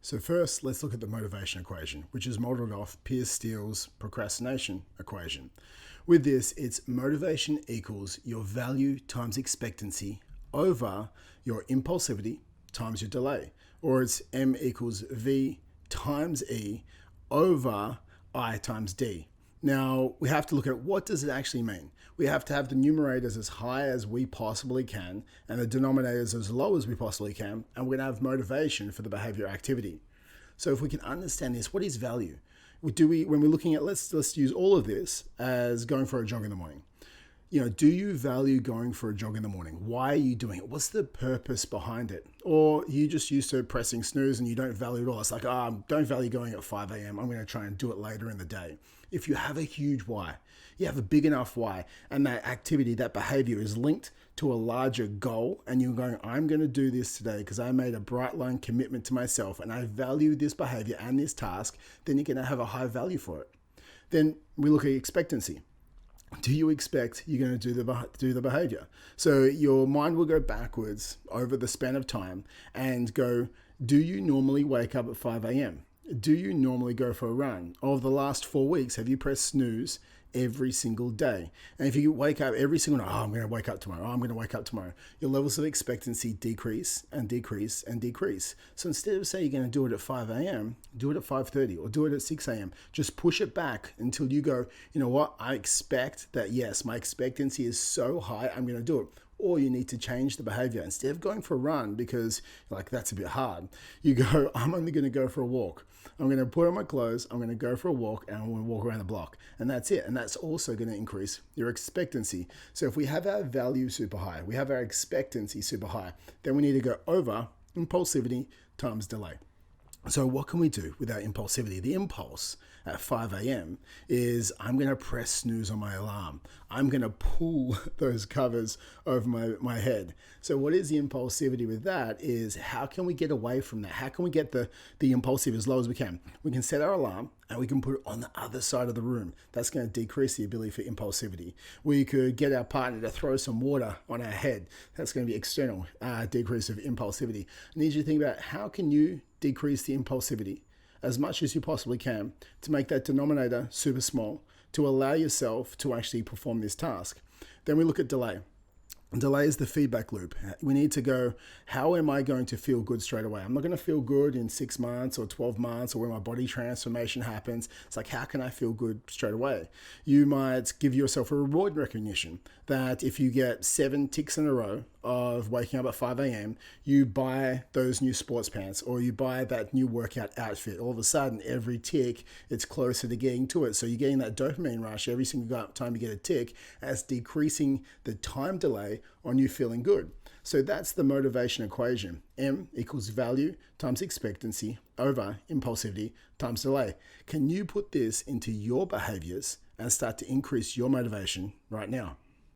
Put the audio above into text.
So first, let's look at the motivation equation, which is modeled off Piers Steele's procrastination equation. With this, it's motivation equals your value times expectancy over your impulsivity times your delay. Or it's M equals V times E over I times D. Now, we have to look at what does it actually mean. We have to have the numerators as high as we possibly can and the denominators as low as we possibly can, and we're going to have motivation for the behavior activity. So if we can understand this, what is value? When we're looking at, let's use all of this as going for a jog in the morning. Do you value going for a jog in the morning? Why are you doing it? What's the purpose behind it? Or you just used to pressing snooze and you don't value it all. It's like, don't value going at 5 a.m. I'm going to try and do it later in the day. If you have a huge why, you have a big enough why, and that activity, that behavior is linked to a larger goal, and you're going, I'm going to do this today because I made a bright line commitment to myself and I value this behavior and this task, then you're going to have a high value for it. Then we look at expectancy. Do you expect you're going to do the behavior? So your mind will go backwards over the span of time and go, do you normally wake up at 5 a.m.? Do you normally go for a run? Over the last 4 weeks, have you pressed snooze every single day? And if you wake up every single night, I'm going to wake up tomorrow, I'm going to wake up tomorrow, your levels of expectancy decrease and decrease and decrease. So instead of saying you're going to do it at 5 a.m., do it at 5:30 or do it at 6 a.m. Just push it back until you go, you know what, I expect that, yes, my expectancy is so high, I'm going to do it. Or you need to change the behavior. Instead of going for a run because that's a bit hard, you go, I'm only going to go for a walk. I'm going to put on my clothes, I'm going to go for a walk, and I'm going to walk around the block. And that's it. And that's also going to increase your expectancy. So if we have our value super high, we have our expectancy super high, then we need to go over impulsivity times delay. So what can we do with our impulsivity? The impulse at 5 a.m. is I'm going to press snooze on my alarm. I'm going to pull those covers over my head. So what is the impulsivity with that is how can we get away from that? How can we get the impulsive as low as we can? We can set our alarm and we can put it on the other side of the room. That's going to decrease the ability for impulsivity. We could get our partner to throw some water on our head. That's going to be external decrease of impulsivity. I need you to think about how can you decrease the impulsivity as much as you possibly can to make that denominator super small to allow yourself to actually perform this task. Then we look at delay. Delay is the feedback loop. We need to go, how am I going to feel good straight away? I'm not going to feel good in 6 months or 12 months or when my body transformation happens. It's like, how can I feel good straight away? You might give yourself a reward recognition that if you get 7 ticks in a row of waking up at 5 a.m., you buy those new sports pants or you buy that new workout outfit. All of a sudden, every tick, it's closer to getting to it. So you're getting that dopamine rush every single time you get a tick, as decreasing the time delay on you feeling good. So that's the motivation equation. M equals value times expectancy over impulsivity times delay. Can you put this into your behaviors and start to increase your motivation right now?